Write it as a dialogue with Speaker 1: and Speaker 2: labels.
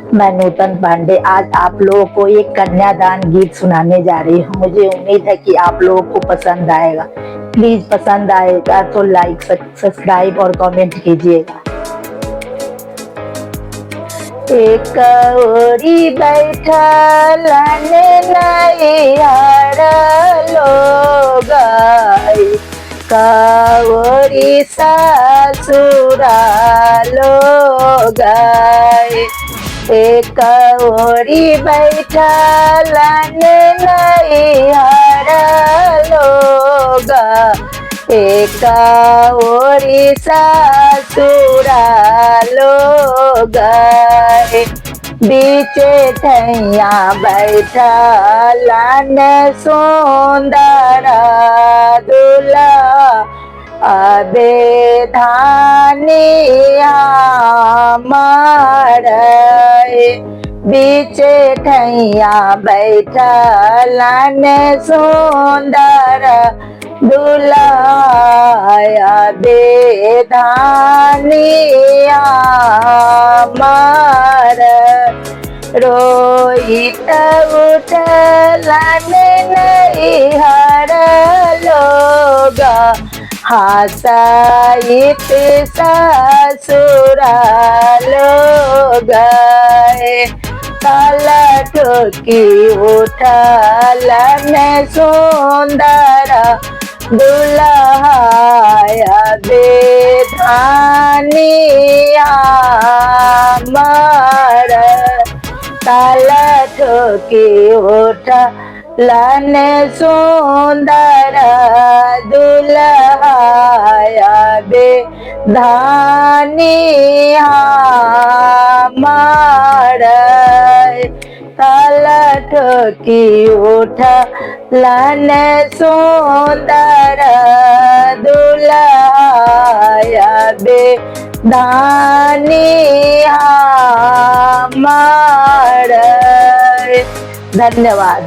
Speaker 1: मैं नूतन पांडे आज आप लोगों को एक कन्यादान गीत सुनाने जा रही हूँ। मुझे उम्मीद है कि आप लोगों को पसंद आएगा। प्लीज पसंद आएगा तो लाइक सब्सक्राइब और कमेंट कीजिएगा। एक ओरी बैठल नैहर लोग, कावरी ससुरा लोग। एक ओरी बैठल नैहर लोग, एक ओरी ससुरा लोग। बीचे ठैया बैठल सुंदर दूल्हा, अबे धानिया मार। बीचे ठैया बैठल सुंदर दूल्हा, अबे धानिया मार। रोहित उठल नैहर लोग, हंसैत ससुरा लोग। ताल ठोकी उठल सुंदर दूल्हा, अबे धानिया मार। ताल ठोकी उठल सुंदर दूल्हा, अबे धानिया मार। ताल ठोकी उठल सुंदर दूल्हा, अबे धानिया मार। धन्यवाद।